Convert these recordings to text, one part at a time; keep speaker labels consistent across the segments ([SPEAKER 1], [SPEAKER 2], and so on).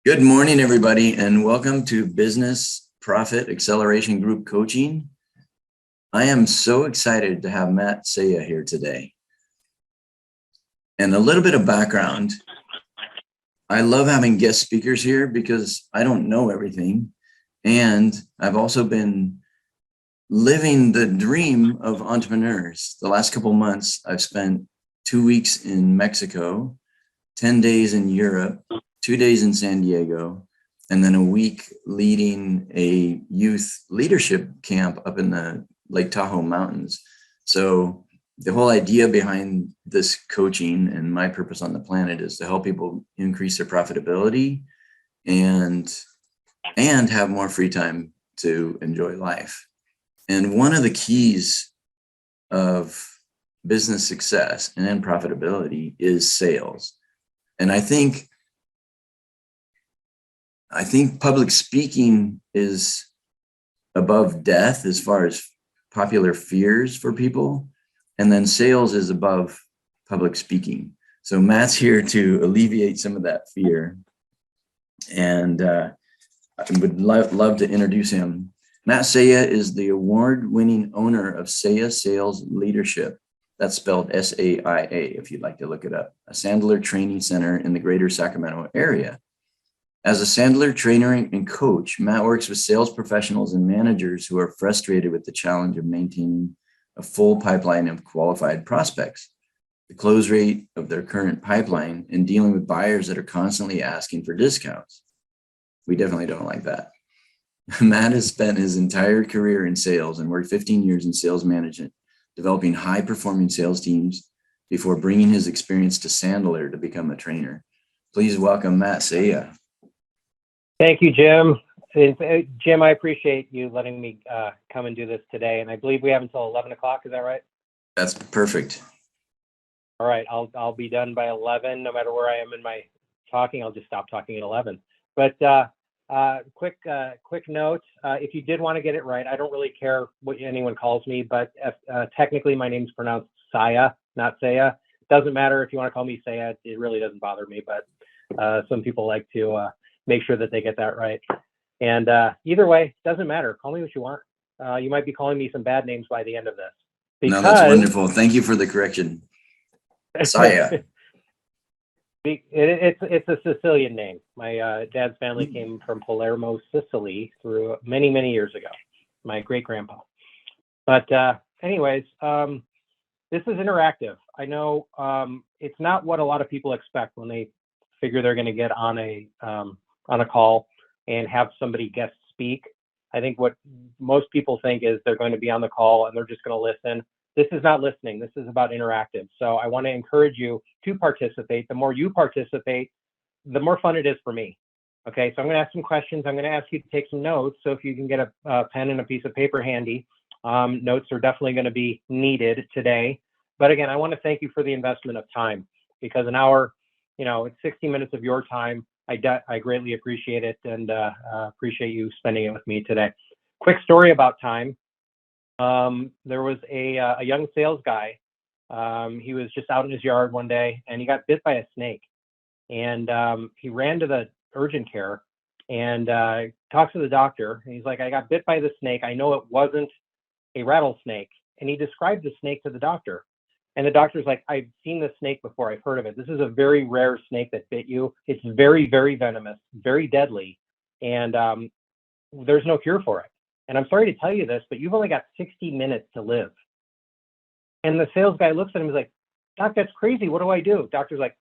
[SPEAKER 1] Good morning, everybody, and welcome to Business Profit Acceleration Group Coaching. I am so excited to have Matt Saia here today. And a little bit of background. I love having guest speakers here because I don't know everything. And I've also been living the dream of entrepreneurs. The last couple of months, I've spent 2 weeks in Mexico, 10 days in Europe, 2 days in San Diego, and then a week leading a youth leadership camp up in the Lake Tahoe Mountains. So the whole idea behind this coaching and my purpose on the planet is to help people increase their profitability and have more free time to enjoy life. And one of the keys of business success and profitability is sales. And I think public speaking is above death as far as popular fears for people. And then sales is above public speaking. So Matt's here to alleviate some of that fear. And I would love to introduce him. Matt Saia is the award-winning owner of Saia Sales Leadership. That's spelled S-A-I-A, if you'd like to look it up. A Sandler Training Center in the greater Sacramento area. As a Sandler trainer and coach, Matt works with sales professionals and managers who are frustrated with the challenge of maintaining a full pipeline of qualified prospects, the close rate of their current pipeline, and dealing with buyers that are constantly asking for discounts. We definitely don't like that. Matt has spent his entire career in sales and worked 15 years in sales management, developing high-performing sales teams before bringing his experience to Sandler to become a trainer. Please welcome Matt Saia.
[SPEAKER 2] Thank you, Jim. Jim, I appreciate you letting me come and do this today. And I believe we have until 11 o'clock. Is that right?
[SPEAKER 1] That's perfect.
[SPEAKER 2] All right. I'll be done by 11. No matter where I am in my talking, I'll just stop talking at 11. But quick note, if you did want to get it right, I don't really care what anyone calls me, but technically my name's pronounced Saia, not Saia. Doesn't matter if you want to call me Saia. It really doesn't bother me, but some people like to make sure that they get that right. And either way, doesn't matter. Call me what you want. You might be calling me some bad names by the end of this.
[SPEAKER 1] No, that's wonderful. Thank you for the correction. Saia.
[SPEAKER 2] It's a Sicilian name. My dad's family came from Palermo, Sicily, through many, many years ago. My great grandpa. But anyways, this is interactive. I know it's not what a lot of people expect when they figure they're going to get on a call and have somebody guest speak. I think what most people think is they're going to be on the call and they're just going to listen. This is not listening. This is about interactive. So I want to encourage you to participate. The more you participate, the more fun it is for me. Okay, so I'm going to ask some questions. I'm going to ask you to take some notes. So if you can get a pen and a piece of paper handy, notes are definitely going to be needed today. But again, I want to thank you for the investment of time, because an hour, it's 60 minutes of your time. I greatly appreciate it, and appreciate you spending it with me today. Quick story about time. There was a young sales guy. He was just out in his yard one day, and he got bit by a snake. And he ran to the urgent care and talks to the doctor. And he's like, I got bit by the snake. I know it wasn't a rattlesnake. And he described the snake to the doctor. And the doctor's like, I've seen this snake before. I've heard of it. This is a very rare snake that bit you. It's very, very venomous, very deadly. And there's no cure for it. And I'm sorry to tell you this, but you've only got 60 minutes to live. And the sales guy looks at him and he's like, Doc, that's crazy. What do I do? Doctor's like,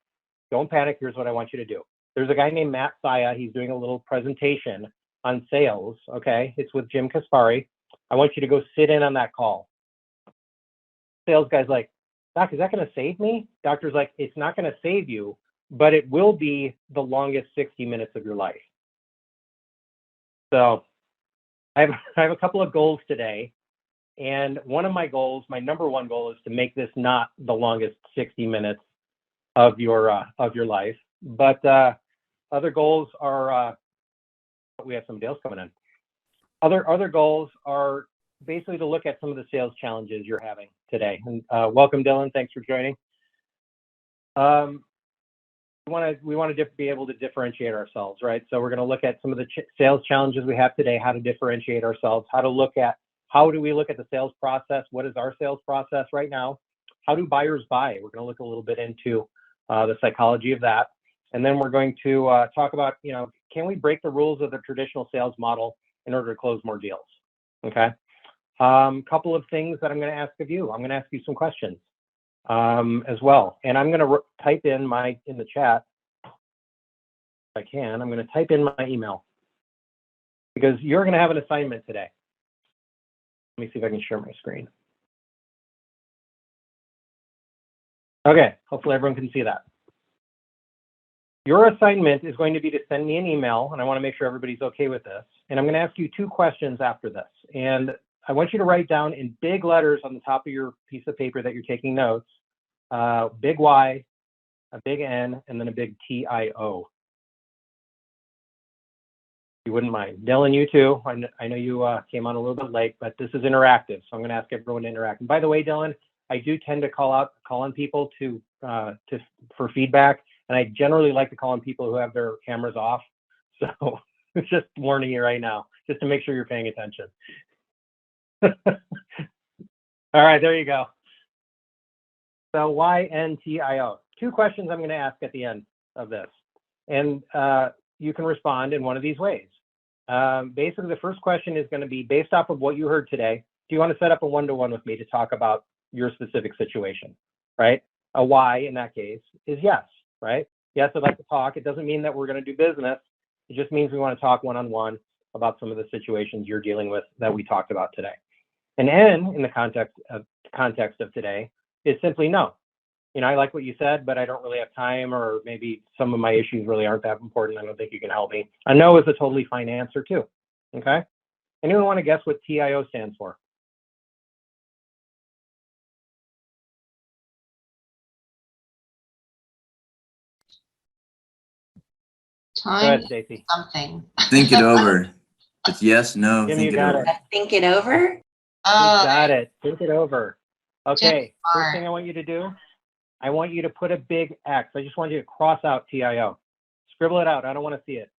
[SPEAKER 2] don't panic. Here's what I want you to do. There's a guy named Matt Saia. He's doing a little presentation on sales. Okay. It's with Jim Kaspari. I want you to go sit in on that call. Sales guy's like, Doc, is that going to save me? Doctor's like, it's not going to save you, but it will be the longest 60 minutes of your life. So I have a couple of goals today. And one of my goals, my number one goal, is to make this not the longest 60 minutes of your life. But other goals are, we have some deals coming in. Other goals are basically to look at some of the sales challenges you're having today. And welcome, Dylan. Thanks for joining. we want to be able to differentiate ourselves, right? So we're going to look at some of the sales challenges we have today, how to differentiate ourselves, how do we look at the sales process? What is our sales process right now? How do buyers buy? We're going to look a little bit into the psychology of that. And then we're going to talk about, can we break the rules of the traditional sales model in order to close more deals? Okay. Couple of things that I'm going to ask of you. I'm going to ask you some questions as well. And I'm going to type in the chat, if I can, I'm going to type in my email because you're going to have an assignment today. Let me see if I can share my screen. Okay, hopefully everyone can see that. Your assignment is going to be to send me an email, and I want to make sure everybody's okay with this. And I'm going to ask you 2 questions after this. And I want you to write down in big letters on the top of your piece of paper that you're taking notes, big Y, a big N, and then a big TIO. You wouldn't mind. Dylan, you too. I know you came on a little bit late, but this is interactive, so I'm going to ask everyone to interact. And by the way, Dylan, I do tend to call on people for feedback, and I generally like to call on people who have their cameras off. So just warning you right now, just to make sure you're paying attention. All right, there you go. So YNTIO. 2 questions I'm going to ask at the end of this, and you can respond in one of these ways. Basically, the first question is going to be based off of what you heard today. Do you want to set up a one-to-one with me to talk about your specific situation, right? A Y in that case is yes, right? Yes, I'd like to talk. It doesn't mean that we're going to do business. It just means we want to talk one-on-one about some of the situations you're dealing with that we talked about today. An N in the context of today is simply no. I like what you said, but I don't really have time, or maybe some of my issues really aren't that important. I don't think you can help me. A no is a totally fine answer too. Okay. Anyone want to guess what TIO stands for?
[SPEAKER 3] Time.
[SPEAKER 2] Go ahead, Stacy.
[SPEAKER 3] Something.
[SPEAKER 1] Think it over. It's yes, no,
[SPEAKER 2] Jim,
[SPEAKER 1] think
[SPEAKER 2] you
[SPEAKER 1] it
[SPEAKER 2] got
[SPEAKER 1] over.
[SPEAKER 2] it.
[SPEAKER 4] Think it over.
[SPEAKER 2] You got it. Think it over. Okay.
[SPEAKER 3] Jim,
[SPEAKER 2] First thing I want you to do, I want you to put a big X. I just want you to cross out TIO. Scribble it out. I don't want to see it.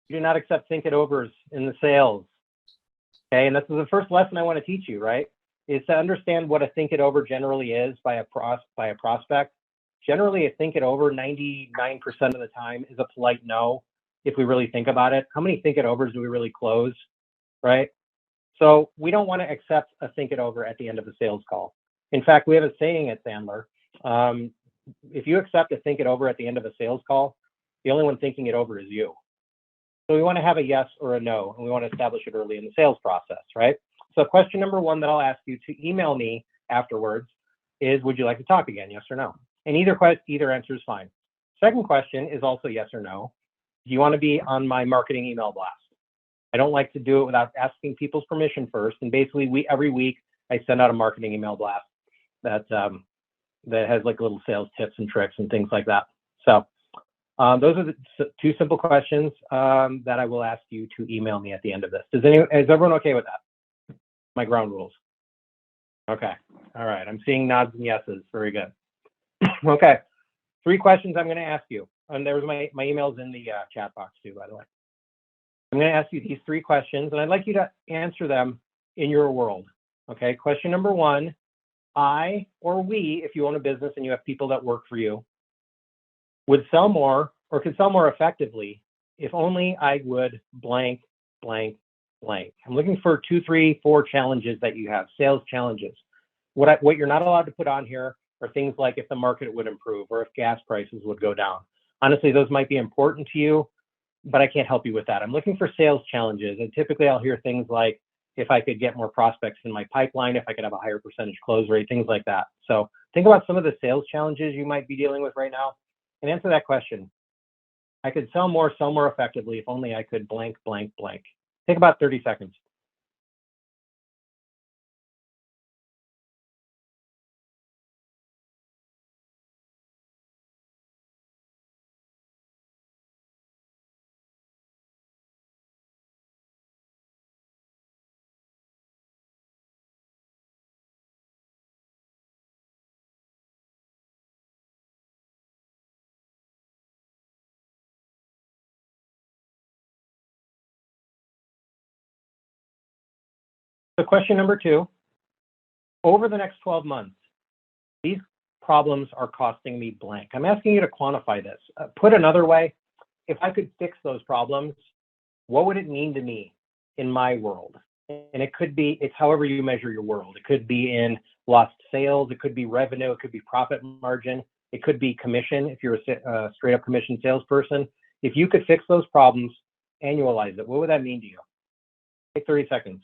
[SPEAKER 2] You do not accept think it overs in the sales. Okay. And this is the first lesson I want to teach you, right? Is to understand what a think it over generally is by a prospect. Generally, a think it over 99% of the time is a polite no, if we really think about it. How many think it overs do we really close, right? So we don't want to accept a think it over at the end of a sales call. In fact, we have a saying at Sandler. If you accept a think it over at the end of a sales call, the only one thinking it over is you. So we want to have a yes or a no, and we want to establish it early in the sales process, right? So question number 1 that I'll ask you to email me afterwards is, would you like to talk again, yes or no? And either answer is fine. Second question is also yes or no. Do you want to be on my marketing email blast? I don't like to do it without asking people's permission first. And basically, every week I send out a marketing email blast that has like little sales tips and tricks and things like that. So those are the 2 simple questions that I will ask you to email me at the end of this. Is everyone okay with that? My ground rules. Okay. All right. I'm seeing nods and yeses. Very good. Okay. 3 questions I'm going to ask you. And there's my email's in the chat box too, by the way. I'm going to ask you these 3 questions, and I'd like you to answer them in your world. Okay. Question number 1, I or we, if you own a business and you have people that work for you, would sell more or could sell more effectively if only I would blank, blank, blank. I'm looking for 2, 3, 4 challenges that you have, sales challenges. What you're not allowed to put on here are things like if the market would improve or if gas prices would go down. Honestly, those might be important to you, but I can't help you with that. I'm looking for sales challenges, and typically I'll hear things like if I could get more prospects in my pipeline, if I could have a higher percentage close rate, things like that. So think about some of the sales challenges you might be dealing with right now and answer that question. I could sell more effectively if only I could blank, blank, blank. Take about 30 seconds. So question number 2, over the next 12 months, these problems are costing me blank. I'm asking you to quantify this. Put another way, if I could fix those problems, what would it mean to me in my world? And it could be, it's however you measure your world. It could be in lost sales, it could be revenue, it could be profit margin, it could be commission if you're a straight up commission salesperson. If you could fix those problems, annualize it, what would that mean to you? Take 30 seconds.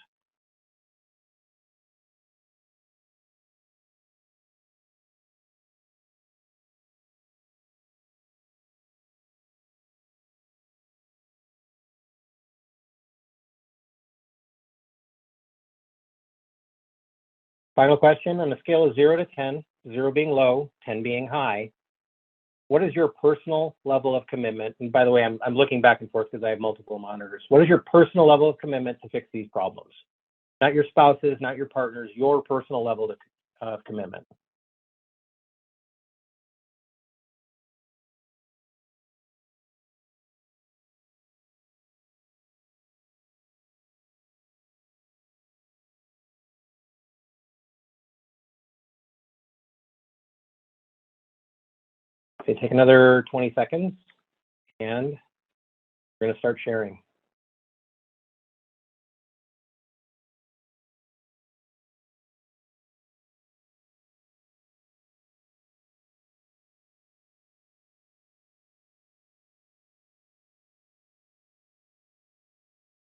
[SPEAKER 2] Final question, on a scale of 0 to 10, 0 being low, 10 being high, what is your personal level of commitment? And by the way, I'm looking back and forth because I have multiple monitors. What is your personal level of commitment to fix these problems? Not your spouse's, not your partner's, your personal level of commitment. Okay, take another 20 seconds and we're gonna start sharing.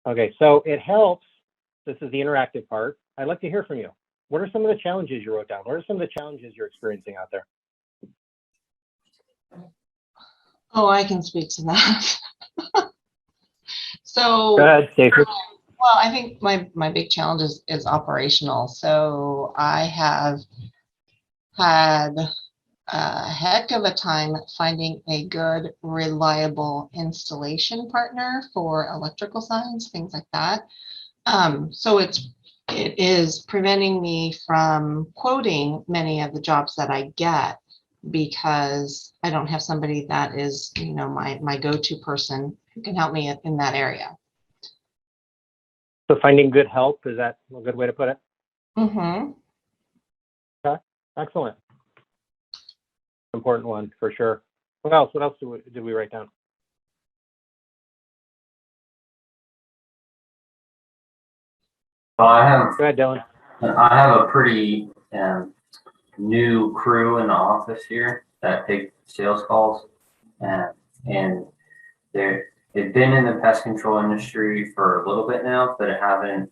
[SPEAKER 2] Okay, so it helps. This is the interactive part. I'd like to hear from you. What are some of the challenges you wrote down? What are some of the challenges you're experiencing out there?
[SPEAKER 3] Oh, I can speak to that. So,
[SPEAKER 2] Go ahead, Stacey.
[SPEAKER 3] well, I think my big challenge is operational. So I have had a heck of a time finding a good, reliable installation partner for electrical signs, things like that. So it is preventing me from quoting many of the jobs that I get because I don't have somebody that is, you know, my go-to person who can help me in that area.
[SPEAKER 2] So finding good help, is that a good way to put it?
[SPEAKER 3] Mm-hmm.
[SPEAKER 2] Okay, excellent. Important one for sure. What else? What else did we write down?
[SPEAKER 4] Well, I have
[SPEAKER 2] Go ahead, Dylan.
[SPEAKER 4] a pretty new crew in the office here that take sales calls, and they've been in the pest control industry for a little bit now, but haven't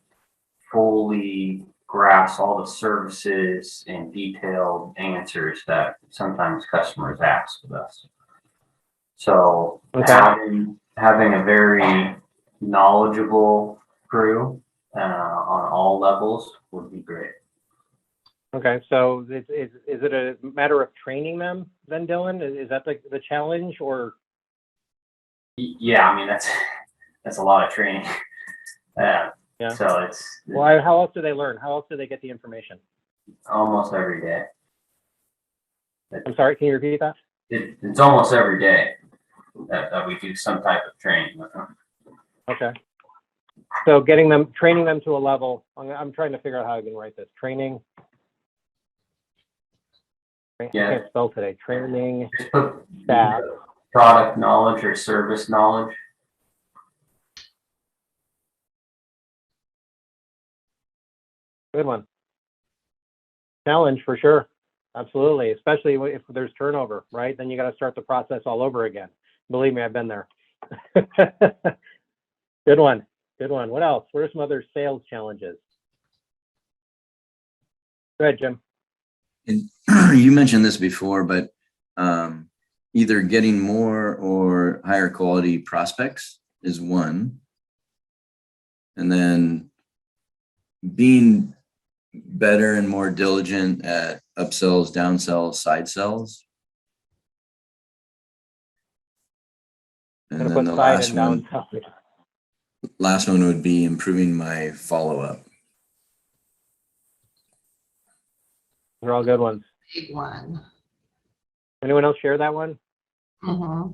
[SPEAKER 4] fully grasped all the services and detailed answers that sometimes customers ask of us. So
[SPEAKER 2] Okay.
[SPEAKER 4] having a very knowledgeable crew on all levels would be great.
[SPEAKER 2] Okay, so is it a matter of training them then, Dylan? Is that the challenge, or?
[SPEAKER 4] Yeah, I mean that's a lot of training.
[SPEAKER 2] Yeah.
[SPEAKER 4] So it's
[SPEAKER 2] Well, how else do they learn? How else do they get the information?
[SPEAKER 4] almost every day.
[SPEAKER 2] I'm sorry, can you repeat that?
[SPEAKER 4] It's almost every day that we do some type of training with them.
[SPEAKER 2] Okay. So training them to a level. I'm trying to figure out how I can write this. Training.
[SPEAKER 4] Yeah.
[SPEAKER 2] I can't spell today. Training
[SPEAKER 4] Just put
[SPEAKER 2] staff.
[SPEAKER 4] product knowledge or service knowledge.
[SPEAKER 2] Good one. Challenge for sure. Absolutely. Especially if there's turnover, right? Then you got to start the process all over again. Believe me, I've been there. Good one. Good one. What else? What are some other sales challenges? Go ahead, Jim.
[SPEAKER 1] And you mentioned this before, but either getting more or higher quality prospects is one. And then being better and more diligent at upsells, downsells, side sells. And then the last one would be improving my follow-up.
[SPEAKER 2] They're all good ones.
[SPEAKER 3] Big one.
[SPEAKER 2] Anyone else share that one?
[SPEAKER 3] Mm-hmm.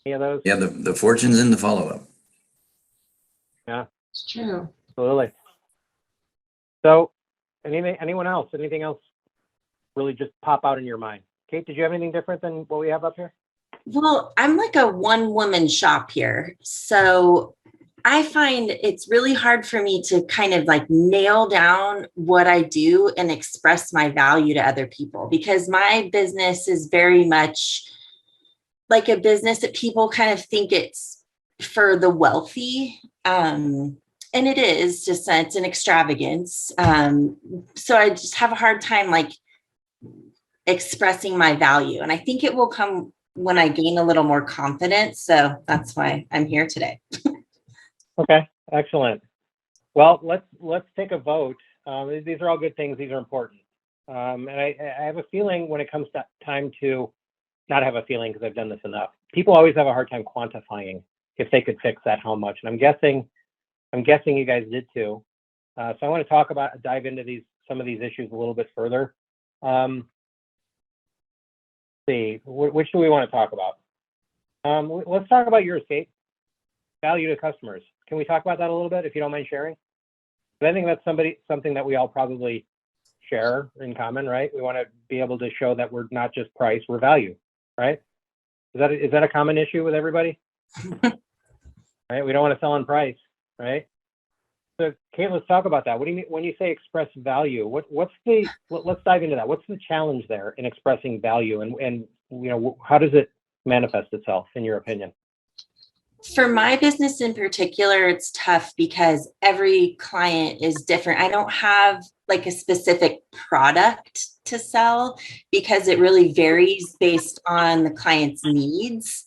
[SPEAKER 2] Any of those?
[SPEAKER 1] Yeah, the fortune's in the follow-up.
[SPEAKER 2] Yeah,
[SPEAKER 3] It's true.
[SPEAKER 2] absolutely. So anyone else, anything else really just pop out in your mind? Kate, did you have anything different than what we have up here?
[SPEAKER 5] Well, I'm like a one-woman shop here. So I find it's really hard for me to kind of like nail down what I do and express my value to other people, because my business is very much like a business that people kind of think it's for the wealthy. And it is just, it's an extravagance. So I just have a hard time like expressing my value. And I think it will come when I gain a little more confidence. So that's why I'm here today.
[SPEAKER 2] Okay, excellent. Well, let's take a vote. These are all good things. These are important. And I have a feeling when it comes to time to, not have a feeling because I've done this enough. People always have a hard time quantifying if they could fix that, how much. And I'm guessing you guys did too. So I want to dive into some of these issues a little bit further. See, which do we want to talk about? Let's talk about your estate value to customers. Can we talk about that a little bit, if you don't mind sharing? But I think that's something that we all probably share in common, right? We want to be able to show that we're not just price, we're value, right? Is that a common issue with everybody? Right? We don't want to sell on price, right? So Kate, let's talk about that. What do you mean when you say express value? Let's dive into that. What's the challenge there in expressing value, and how does it manifest itself in your opinion?
[SPEAKER 5] For my business in particular, it's tough because every client is different. I don't have like a specific product to sell because it really varies based on the client's needs.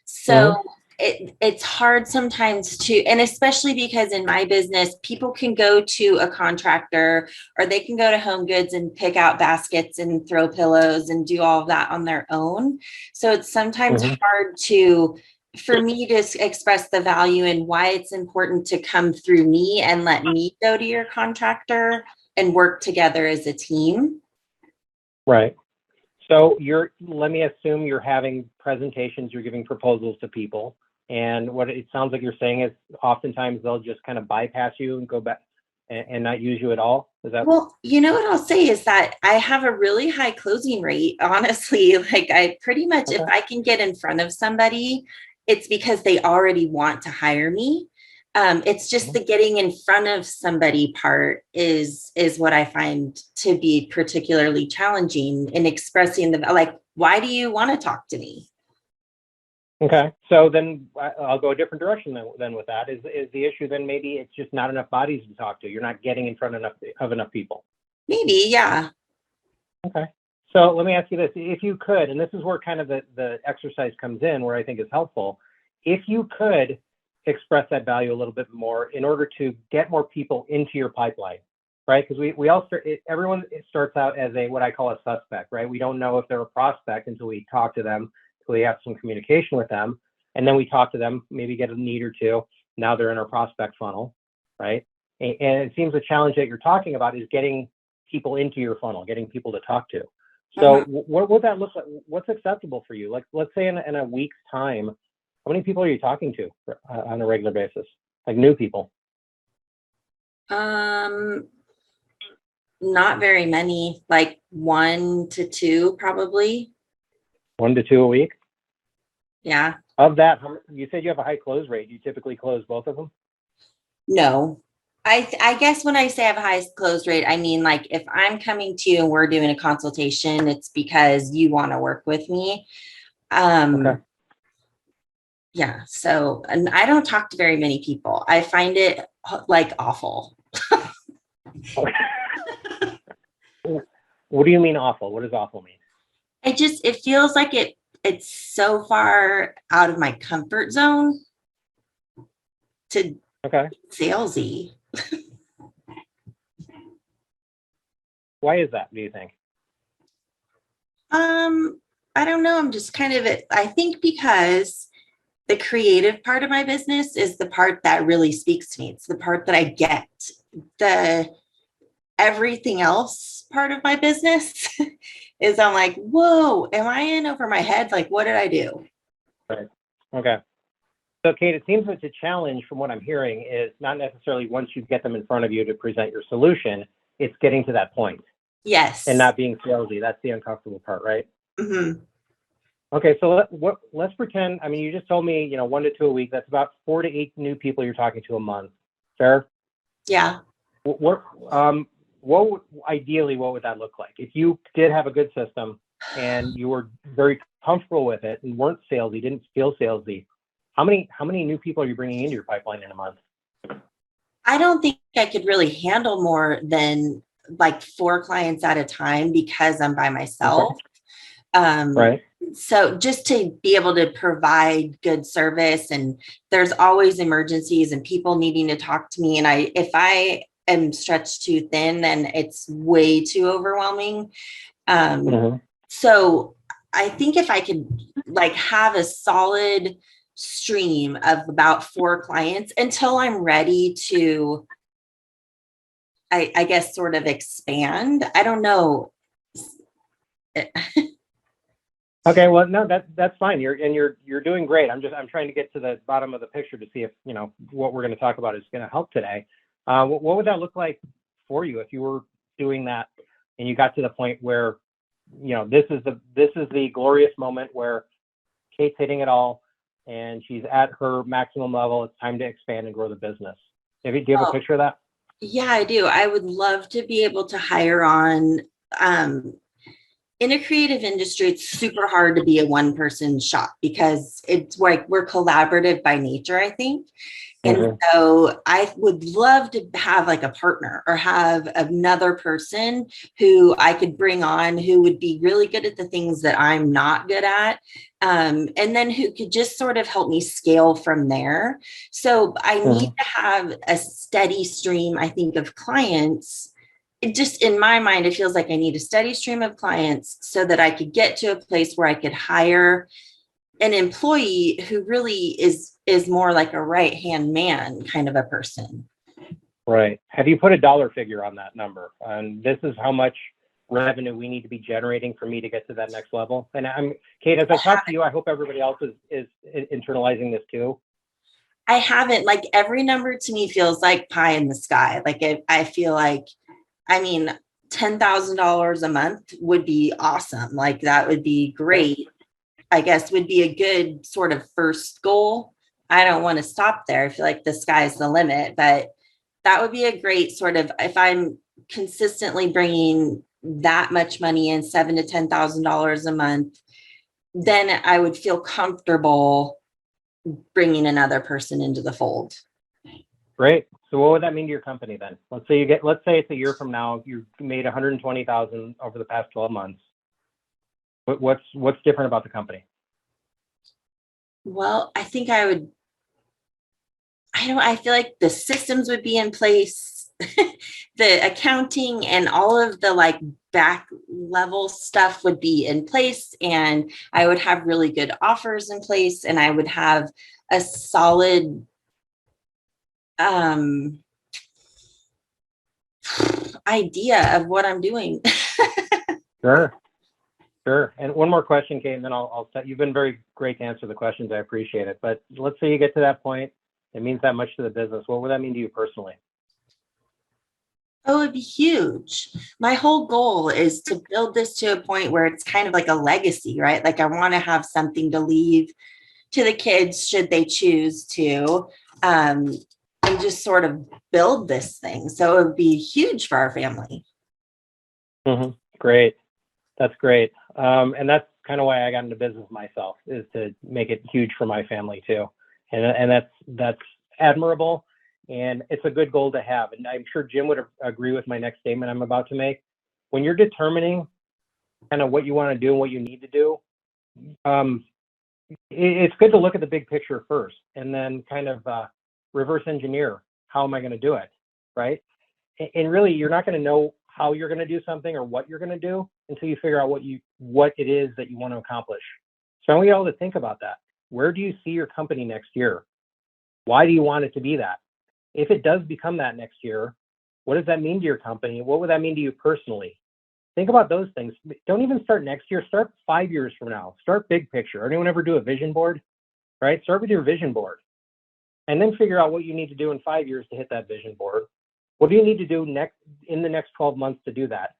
[SPEAKER 5] So it's hard sometimes to, and especially because in my business, people can go to a contractor or they can go to Home Goods and pick out baskets and throw pillows and do all of that on their own. So it's sometimes hard for me to express the value and why it's important to come through me and let me go to your contractor and work together as a team.
[SPEAKER 2] Right. So let me assume you're having presentations, you're giving proposals to people. And what it sounds like you're saying is oftentimes they'll just kind of bypass you and go back and not use you at all. Is that?
[SPEAKER 5] Well, you know what I'll say is that I have a really high closing rate. Honestly, like I pretty much, if I can get in front of somebody, it's because they already want to hire me. It's just the getting in front of somebody part is what I find to be particularly challenging in expressing like, why do you want to talk to me?
[SPEAKER 2] Okay, so then I'll go a different direction then with that. Is the issue then maybe it's just not enough bodies to talk to? You're not getting in front of enough people?
[SPEAKER 5] Maybe, yeah.
[SPEAKER 2] Okay, so let me ask you this. If you could, and this is where kind of the exercise comes in, where I think is helpful, if you could express that value a little bit more in order to get more people into your pipeline, right? Because everyone starts out as what I call a suspect, right? We don't know if they're a prospect until we talk to them, until we have some communication with them, and then we talk to them, maybe get a need or two. Now they're in our prospect funnel, right? And it seems the challenge that you're talking about is getting people into your funnel, getting people to talk to. So what would that look like? What's acceptable for you? Like, let's say in a week's time, how many people are you talking to on a regular basis? Like new people?
[SPEAKER 5] Not very many, like 1 to 2 probably.
[SPEAKER 2] 1 to 2 a week?
[SPEAKER 5] Yeah.
[SPEAKER 2] Of that, you said you have a high close rate. Do you typically close both of them?
[SPEAKER 5] No. I guess when I say I have a high close rate, I mean, like if I'm coming to you and we're doing a consultation, it's because you want to work with me. Okay. Yeah. So, and I don't talk to very many people. I find it like awful.
[SPEAKER 2] What do you mean awful? What does awful mean?
[SPEAKER 5] It feels like it's so far out of my comfort zone to salesy.
[SPEAKER 2] Why is that, do you think?
[SPEAKER 5] I don't know. I'm just kind of I think because the creative part of my business is the part that really speaks to me. It's the part that I get. The everything else part of my business is I'm like, whoa, am I in over my head? Like, what did I do?
[SPEAKER 2] Right. Okay. So Kate, it seems that the challenge from what I'm hearing is not necessarily once you get them in front of you to present your solution, it's getting to that point
[SPEAKER 5] Yes.
[SPEAKER 2] and not being salesy. That's the uncomfortable part, right?
[SPEAKER 5] Mm-hmm.
[SPEAKER 2] Okay, so let's pretend. I mean, you just told me 1 to 2 a week. That's about 4 to 8 new people you're talking to a month. Fair?
[SPEAKER 5] Yeah.
[SPEAKER 2] What ideally, what would that look like if you did have a good system and you were very comfortable with it and weren't salesy, didn't feel salesy? How many new people are you bringing into your pipeline in a month?
[SPEAKER 5] I don't think I could really handle more than like 4 clients at a time because I'm by myself.
[SPEAKER 2] Right.
[SPEAKER 5] So just to be able to provide good service, and there's always emergencies and people needing to talk to me. And if I am stretched too thin, then it's way too overwhelming. So I think if I could like have a solid stream of about 4 clients until I'm ready to, I guess, sort of expand. I don't know.
[SPEAKER 2] Okay, well, no, that's fine. You're doing great. I'm trying to get to the bottom of the picture to see if what we're going to talk about is going to help today. What would that look like for you if you were doing that and you got to the point where this is the glorious moment where Kate's hitting it all and she's at her maximum level. It's time to expand and grow the business. Do you have a picture of that?
[SPEAKER 5] Yeah, I do. I would love to be able to hire on. In a creative industry, it's super hard to be a one-person shop because it's like we're collaborative by nature, I think. And so I would love to have like a partner or have another person who I could bring on who would be really good at the things that I'm not good at. And then who could just sort of help me scale from there. So I need to have a steady stream, I think, of clients. It just, in my mind, it feels like I need a steady stream of clients so that I could get to a place where I could hire an employee who really is more like a right-hand man kind of a person.
[SPEAKER 2] Right. Have you put a dollar figure on that number? And this is how much revenue we need to be generating for me to get to that next level. And Kate, as I talk to you, I hope everybody else is internalizing this too.
[SPEAKER 5] I haven't. Like, every number to me feels like pie in the sky. Like, I feel like, I mean, $10,000 a month would be awesome. Like, that would be great. I guess would be a good sort of first goal. I don't want to stop there. I feel like the sky's the limit, but that would be a great sort of, if I'm consistently bringing that much money in, $7,000 to $10,000 a month, then I would feel comfortable bringing another person into the fold.
[SPEAKER 2] Great. So what would that mean to your company then? Let's say it's a year from now, you made 120,000 over the past 12 months. What's different about the company?
[SPEAKER 5] Well, I think I feel like the systems would be in place, the accounting and all of the like back level stuff would be in place, and I would have really good offers in place, and I would have a solid idea of what I'm doing.
[SPEAKER 2] Sure. And one more question, Kate, and then I'll set. You've been very great to answer the questions. I appreciate it. But let's say you get to that point. It means that much to the business. What would that mean to you personally?
[SPEAKER 5] Oh, it'd be huge. My whole goal is to build this to a point where it's kind of like a legacy, right? Like, I want to have something to leave to the kids should they choose to, and just sort of build this thing. So it would be huge for our family.
[SPEAKER 2] Great. That's great. And that's kind of why I got into business myself, is to make it huge for my family too. And that's admirable. And it's a good goal to have. And I'm sure Jim would agree with my next statement I'm about to make. When you're determining kind of what you want to do and what you need to do, it's good to look at the big picture first and then kind of reverse engineer. How am I going to do it? Right. And really, you're not going to know how you're going to do something or what you're going to do until you figure out what it is that you want to accomplish. So I want you all to think about that. Where do you see your company next year? Why do you want it to be that? If it does become that next year, what does that mean to your company? What would that mean to you personally? Think about those things. Don't even start next year. Start 5 years from now. Start big picture. Anyone ever do a vision board? Right? Start with your vision board and then figure out what you need to do in 5 years to hit that vision board. What do you need to do in the next 12 months to do that?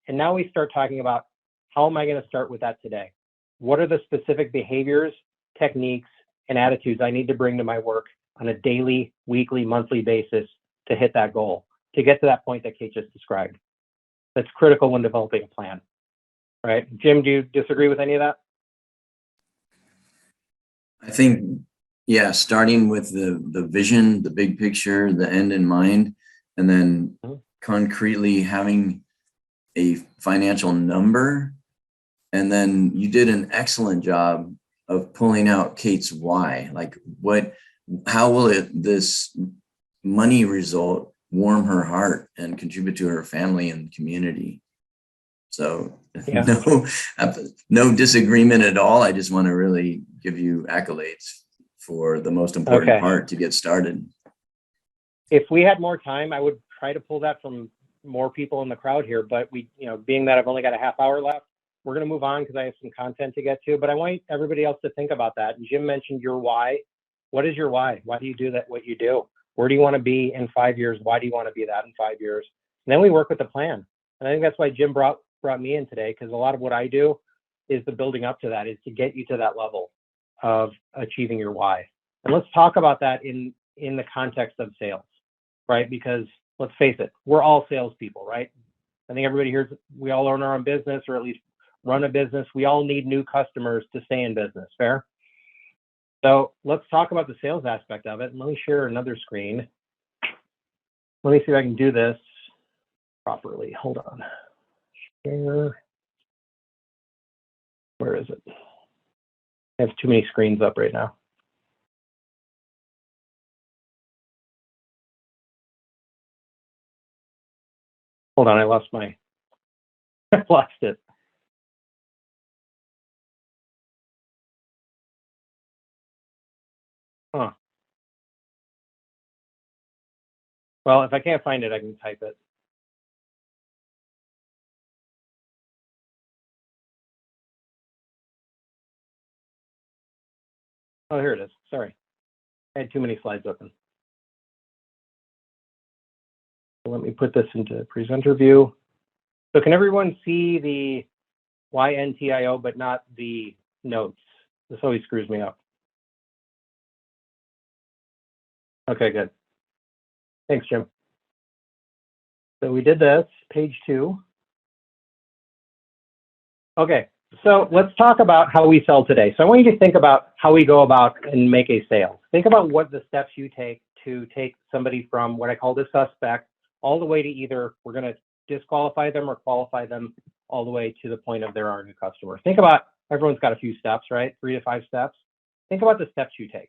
[SPEAKER 2] And now we start talking about, how am I going to start with that today? What are the specific behaviors, techniques, and attitudes I need to bring to my work on a daily, weekly, monthly basis to hit that goal, to get to that point that Kate just described? That's critical when developing a plan, right? Jim, do you disagree with any of that?
[SPEAKER 1] I think, yeah, starting with the vision, the big picture, the end in mind, and then concretely having a financial number. And then you did an excellent job of pulling out Kate's why. Like, how will this money result warm her heart and contribute to her family and community? So
[SPEAKER 2] Yeah.
[SPEAKER 1] no disagreement at all. I just want to really give you accolades for the most important part to get started.
[SPEAKER 2] If we had more time, I would try to pull that from more people in the crowd here, but being that I've only got a half hour left, we're going to move on because I have some content to get to, but I want everybody else to think about that. And Jim mentioned your why. What is your why? Why do you do that? What you do? Where do you want to be in 5 years? Why do you want to be that in 5 years? And then we work with the plan. And I think that's why Jim brought me in today, because a lot of what I do is the building up to that, is to get you to that level of achieving your why. And let's talk about that in the context of sales, right? Because let's face it, we're all salespeople, right? I think everybody here, we all own our own business, or at least run a business. We all need new customers to stay in business, fair? So let's talk about the sales aspect of it. And let me share another screen. Let me see if I can do this properly. Hold on. Share. Where is it? I have too many screens up right now. Hold on, I lost it. Huh. Well, if I can't find it, I can type it. Oh, here it is. Sorry. I had too many slides open. So let me put this into presenter view. So can everyone see the NTIO, but not the notes? This always screws me up. Okay, good. Thanks, Jim. So we did this, page 2. Okay, so let's talk about how we sell today. So I want you to think about how we go about and make a sale. Think about what the steps you take to take somebody from what I call the suspect all the way to either we're going to disqualify them or qualify them all the way to the point of they're our new customer. Think about, everyone's got a few steps, right? 3 to 5 steps. Think about the steps you take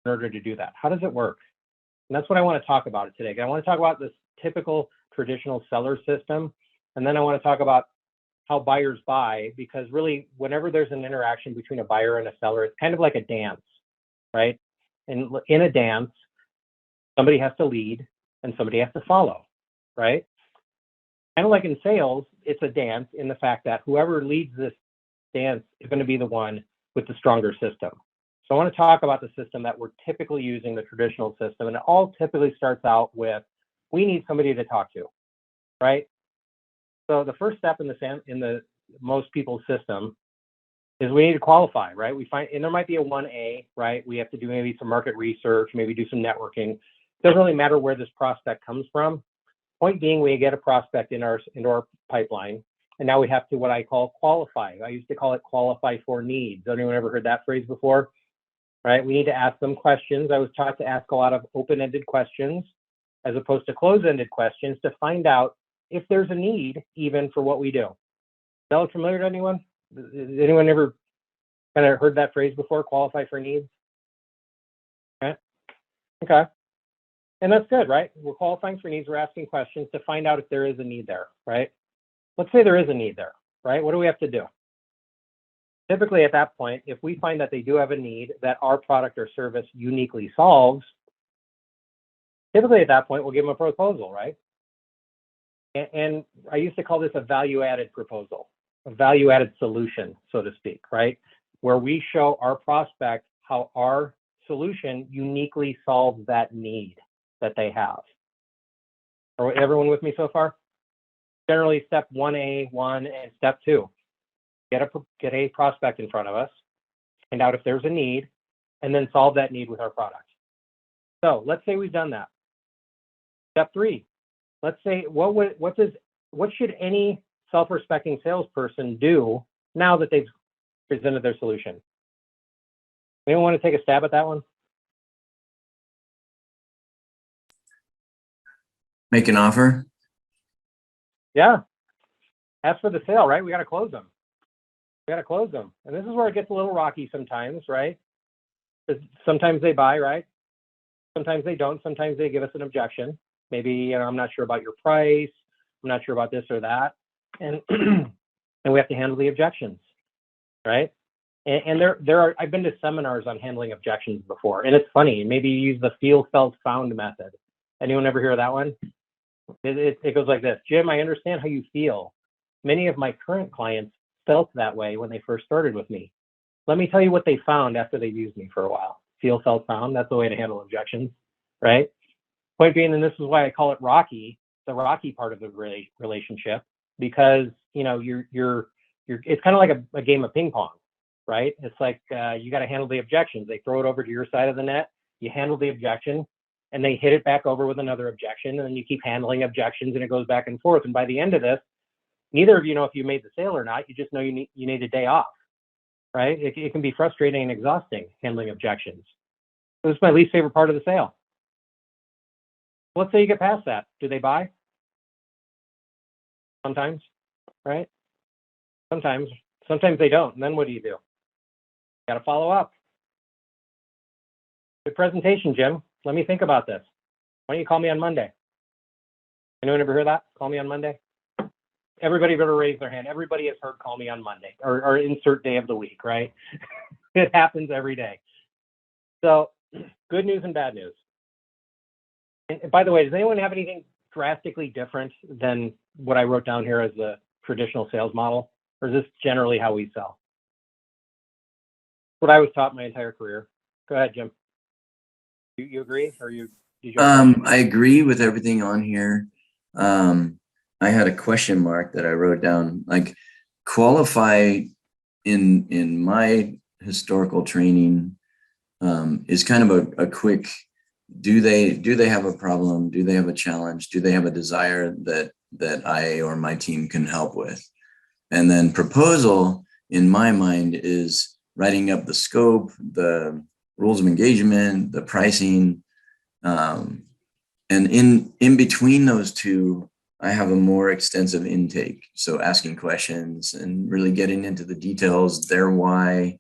[SPEAKER 2] in order to do that. How does it work? And that's what I want to talk about today. I want to talk about this typical traditional seller system. And then I want to talk about how buyers buy, because really whenever there's an interaction between a buyer and a seller, it's kind of like a dance, right? And in a dance, somebody has to lead and somebody has to follow, right? Kind of like in sales, it's a dance in the fact that whoever leads this dance is going to be the one with the stronger system. So I want to talk about the system that we're typically using, the traditional system, and it all typically starts out with, we need somebody to talk to, right? So the first step in the most people's system is we need to qualify, right? We find, and there might be a 1A, right? We have to do maybe some market research, maybe do some networking. It doesn't really matter where this prospect comes from. Point being, we get a prospect into our pipeline, and now we have to what I call qualify. I used to call it qualify for needs. Anyone ever heard that phrase before? Right? We need to ask them questions. I was taught to ask a lot of open-ended questions as opposed to closed-ended questions to find out if there's a need even for what we do. Does that look familiar to anyone? Has anyone ever kind of heard that phrase before, qualify for needs? Okay. And that's good, right? We're qualifying for needs. We're asking questions to find out if there is a need there, right? Let's say there is a need there, right? What do we have to do? Typically at that point, if we find that they do have a need that our product or service uniquely solves, typically at that point, we'll give them a proposal, right? And I used to call this a value-added proposal, a value-added solution, so to speak, right? Where we show our prospect how our solution uniquely solves that need that they have. Are everyone with me so far? Generally step 1A1 and step 2. Get a prospect in front of us, find out if there's a need, and then solve that need with our product. So let's say we've done that. Step 3, let's say what should any self-respecting salesperson do now that they've presented their solution? Anyone want to take a stab at that one?
[SPEAKER 1] Make an offer.
[SPEAKER 2] Yeah. As for the sale, right? We got to close them. We got to close them. And this is where it gets a little rocky sometimes, right? Because sometimes they buy, right? Sometimes they don't. Sometimes they give us an objection. Maybe, you know, I'm not sure about your price. I'm not sure about this or that. And and we have to handle the objections, right? And there are, I've been to seminars on handling objections before, and it's funny. Maybe you use the feel, felt, found method. Anyone ever hear of that one? It goes like this. Jim, I understand how you feel. Many of my current clients felt that way when they first started with me. Let me tell you what they found after they've used me for a while. Feel, felt, found. That's the way to handle objections, right? Point being, and this is why I call it rocky, the rocky part of the relationship, because you know you're it's kind of like a game of ping pong, right? It's like you got to handle the objections. They throw it over to your side of the net. You handle the objection, and they hit it back over with another objection, and then you keep handling objections, and it goes back and forth. And by the end of this, neither of you know if you made the sale or not. You just know you need a day off, right? It can be frustrating and exhausting handling objections. This is my least favorite part of the sale. Let's say you get past that. Do they buy? Sometimes, right? Sometimes they don't. And then what do? Got to follow up. Good presentation, Jim. Let me think about this. Why don't you call me on Monday? Anyone ever hear that? Call me on Monday? Everybody better raise their hand. Everybody has heard call me on Monday or insert day of the week, right? It happens every day. So good news and bad news. And by the way, does anyone have anything drastically different than what I wrote down here as the traditional sales model? Or is this generally how we sell? What I was taught my entire career. Go ahead, Jim. You agree? Or did you
[SPEAKER 1] I agree with everything on here. I had a question mark that I wrote down, like qualify in my historical training is kind of a quick, do they have a problem? Do they have a challenge? Do they have a desire that I or my team can help with? And then proposal in my mind is writing up the scope, the rules of engagement, the pricing. And in between those two, I have a more extensive intake. So asking questions and really getting into the details, their why,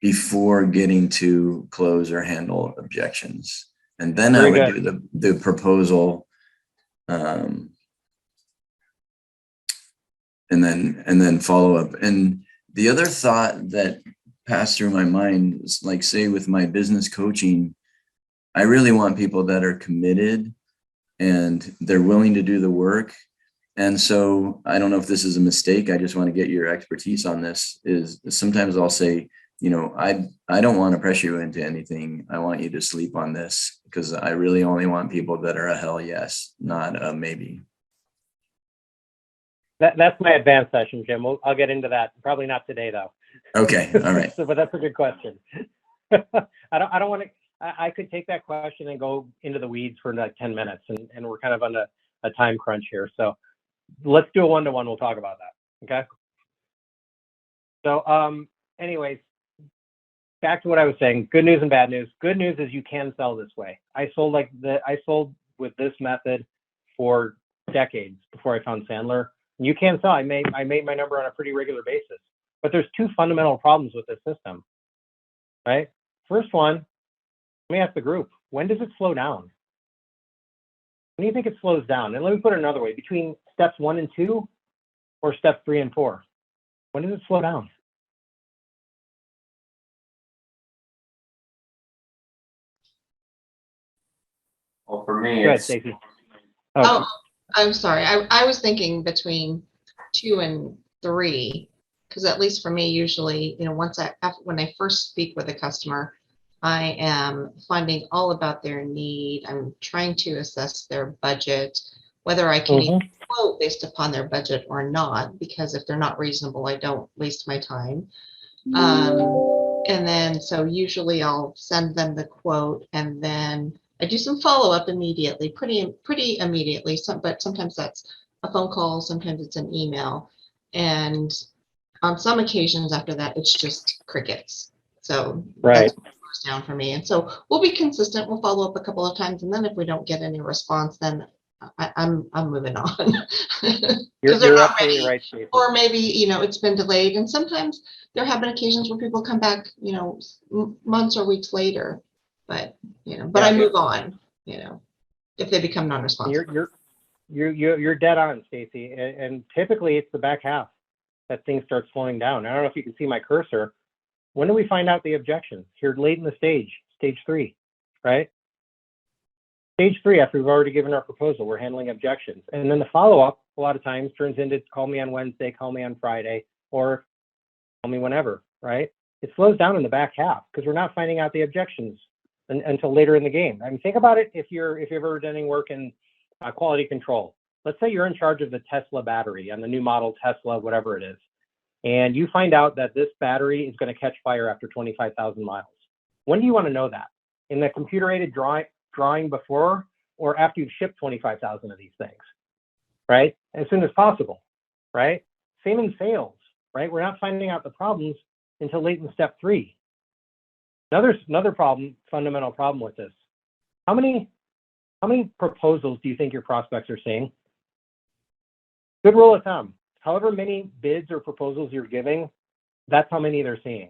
[SPEAKER 1] before getting to close or handle objections. And then I would do the proposal, and then follow up. And the other thought that passed through my mind is, like, say with my business coaching, I really want people that are committed and they're willing to do the work. And so I don't know if this is a mistake. I just want to get your expertise on this. Is sometimes I'll say, you know, I don't want to pressure you into anything. I want you to sleep on this because I really only want people that are a hell yes, not a maybe.
[SPEAKER 2] That's my advanced session, Jim. I'll get into that. Probably not today, though.
[SPEAKER 1] Okay. All right.
[SPEAKER 2] But that's a good question. I don't want to. I could take that question and go into the weeds for like 10 minutes, and we're kind of on a time crunch here. So let's do a one-to-one. We'll talk about that. Okay. So, anyways, back to what I was saying. Good news and bad news. Good news is you can sell this way. I sold with this method for decades before I found Sandler. You can sell. I made my number on a pretty regular basis. But there's two fundamental problems with this system, right? First one, let me ask the group, when does it slow down? When do you think it slows down? And let me put it another way, between steps 1 and 2 or steps 3 and 4, when does it slow down?
[SPEAKER 4] Well, for me,
[SPEAKER 2] Go ahead,
[SPEAKER 4] it's
[SPEAKER 2] Stacey.
[SPEAKER 3] Oh, I'm sorry. I was thinking between 2 and 3, because at least for me, usually, you know, when I first speak with a customer, I am finding all about their need. I'm trying to assess their budget, whether I can even quote based upon their budget or not, because if they're not reasonable, I don't waste my time. And then, so usually I'll send them the quote, and then I do some follow-up immediately, pretty immediately. But sometimes that's a phone call, sometimes it's an email. And on some occasions after that, it's just crickets. So
[SPEAKER 2] Right.
[SPEAKER 3] that's what goes down for me. And so we'll be consistent. We'll follow up a couple of times, and then if we don't get any response, then I'm moving on.
[SPEAKER 2] You're,
[SPEAKER 3] Because they're not
[SPEAKER 2] absolutely
[SPEAKER 3] ready.
[SPEAKER 2] right, Stacey.
[SPEAKER 3] Or maybe, it's been delayed. And sometimes there have been occasions where people come back, months or weeks later. But, but I move on, if they become non-responsive.
[SPEAKER 2] You're dead on, Stacey. And typically it's the back half that things start slowing down. I don't know if you can see my cursor. When do we find out the objections? Here late in the stage 3, right? Stage 3, after we've already given our proposal, we're handling objections. And then the follow-up a lot of times turns into call me on Wednesday, call me on Friday, or call me whenever, right? It slows down in the back half because we're not finding out the objections until later in the game. I mean, think about it if you've ever done any work in quality control. Let's say you're in charge of the Tesla battery on the new model Tesla, whatever it is, and you find out that this battery is going to catch fire after 25,000 miles. When do you want to know that? In the computer-aided drawing before or after you've shipped 25,000 of these things, right? As soon as possible, right? Same in sales, right? We're not finding out the problems until late in step 3. Another problem, fundamental problem with this. How many proposals do you think your prospects are seeing? Good rule of thumb. However many bids or proposals you're giving, that's how many they're seeing.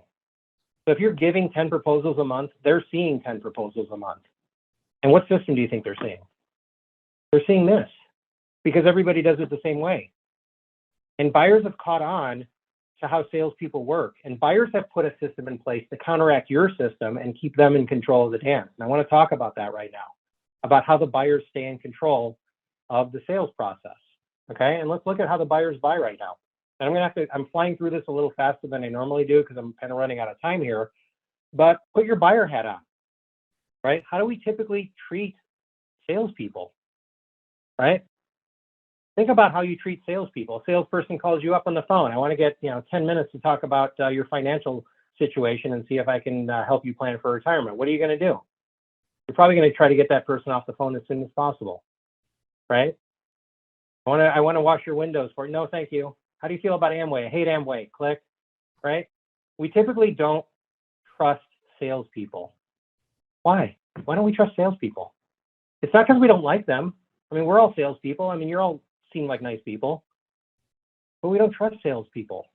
[SPEAKER 2] So if you're giving 10 proposals a month, they're seeing 10 proposals a month. And what system do you think they're seeing? They're seeing this because everybody does it the same way. And buyers have caught on to how salespeople work. And buyers have put a system in place to counteract your system and keep them in control of the dance. And I want to talk about that right now, about how the buyers stay in control of the sales process. Okay, and let's look at how the buyers buy right now. And I'm flying through this a little faster than I normally do because I'm kind of running out of time here, but put your buyer hat on, right? How do we typically treat salespeople, right? Think about how you treat salespeople. A salesperson calls you up on the phone. I want to get 10 minutes to talk about your financial situation and see if I can help you plan for retirement. What are you going to do? You're probably going to try to get that person off the phone as soon as possible, right? I want to wash your windows for you. No, thank you. How do you feel about Amway? I hate Amway. Click, right? We typically don't trust salespeople. Why? Why don't we trust salespeople? It's not because we don't like them. I mean, we're all salespeople. I mean, you all seem like nice people, but we don't trust salespeople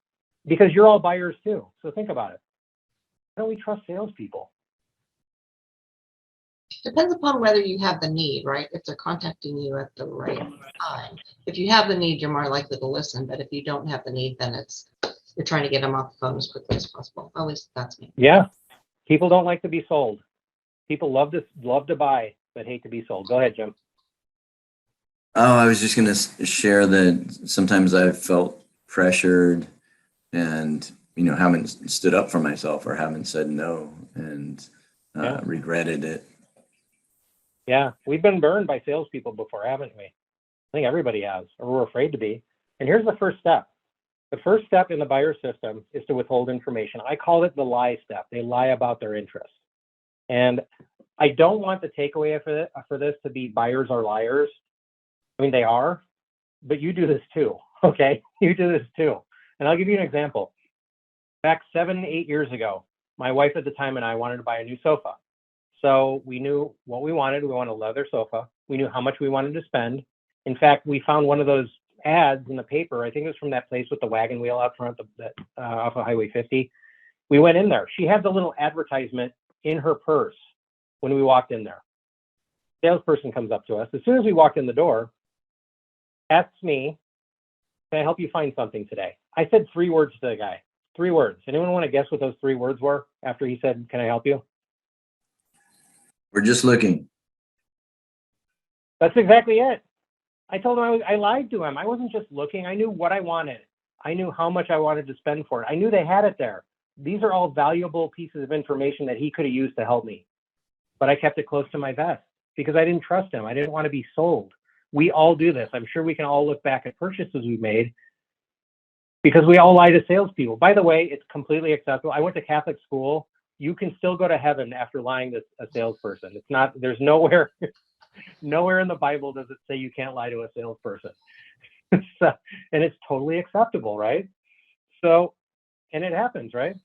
[SPEAKER 2] because you're all buyers too. So think about it. Why don't we trust salespeople?
[SPEAKER 3] Depends upon whether you have the need, right? If they're contacting you at the right time. If you have the need, you're more likely to listen. But if you don't have the need, then you're trying to get them off the phone as quickly as possible. At least that's me.
[SPEAKER 2] Yeah. People don't like to be sold. People love to buy, but hate to be sold. Go ahead, Jim.
[SPEAKER 1] Oh, I was just going to share that sometimes I've felt pressured and, haven't stood up for myself or haven't said no and regretted it.
[SPEAKER 2] Yeah, we've been burned by salespeople before, haven't we? I think everybody has, or we're afraid to be. And here's the first step. The first step in the buyer system is to withhold information. I call it the lie step. They lie about their interests. And I don't want the takeaway for this to be buyers are liars. I mean, they are, but you do this too, okay? You do this too. And I'll give you an example. Back 7-8 years ago, my wife at the time and I wanted to buy a new sofa. So we knew what we wanted. We wanted a leather sofa. We knew how much we wanted to spend. In fact, we found one of those ads in the paper. I think it was from that place with the wagon wheel out front off of Highway 50. We went in there. She had the little advertisement in her purse when we walked in there. Salesperson comes up to us. As soon as we walked in the door, asks me, can I help you find something today? I said 3 words to the guy. 3 words. Anyone want to guess what those 3 words were after he said, can I help you?
[SPEAKER 1] We're just looking.
[SPEAKER 2] That's exactly it. I told him I lied to him. I wasn't just looking. I knew what I wanted. I knew how much I wanted to spend for it. I knew they had it there. These are all valuable pieces of information that he could have used to help me, but I kept it close to my vest because I didn't trust him. I didn't want to be sold. We all do this. I'm sure we can all look back at purchases we made because we all lie to salespeople. By the way, it's completely acceptable. I went to Catholic school. You can still go to heaven after lying to a salesperson. It's not, there's nowhere in the Bible does it say you can't lie to a salesperson. So, and it's totally acceptable, right? So, and it happens, right?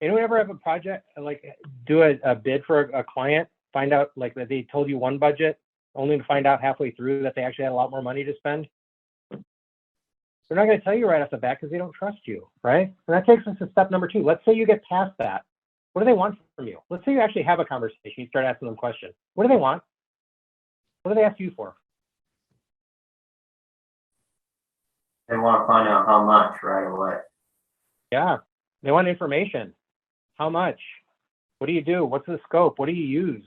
[SPEAKER 2] Anyone ever have a project, like do a bid for a client, find out like that they told you one budget, only to find out halfway through that they actually had a lot more money to spend? They're not going to tell you right off the bat because they don't trust you, right? And that takes us to step number 2. Let's say you get past that. What do they want from you? Let's say you actually have a conversation. You start asking them questions. What do they want? What do they ask you for?
[SPEAKER 4] They want to find out how much right away.
[SPEAKER 2] Yeah, they want information. How much? What do you do? What's the scope? What do you use?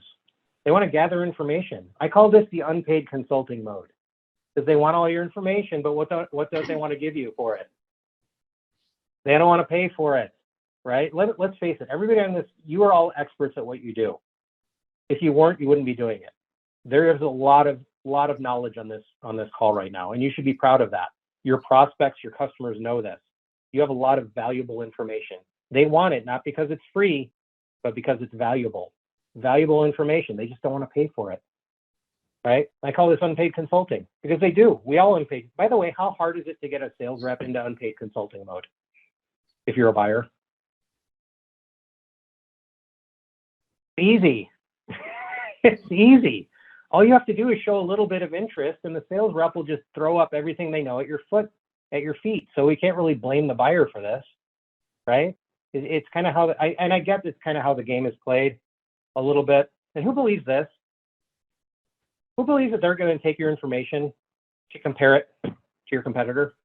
[SPEAKER 2] They want to gather information. I call this the unpaid consulting mode because they want all your information, but what don't they want to give you for it? They don't want to pay for it, right? Let's face it. Everybody on this, you are all experts at what you do. If you weren't, you wouldn't be doing it. There is a lot of knowledge on this call right now, and you should be proud of that. Your prospects, your customers know this. You have a lot of valuable information. They want it not because it's free, but because it's valuable information. They just don't want to pay for it, right? I call this unpaid consulting because they do. We all unpaid. By the way, how hard is it to get a sales rep into unpaid consulting mode if you're a buyer? Easy. It's easy. All you have to do is show a little bit of interest, and the sales rep will just throw up everything they know at your feet. So we can't really blame the buyer for this, right? It's kind of how I get it's kind of how the game is played a little bit. And who believes this? Who believes that they're going to take your information to compare it to your competitor,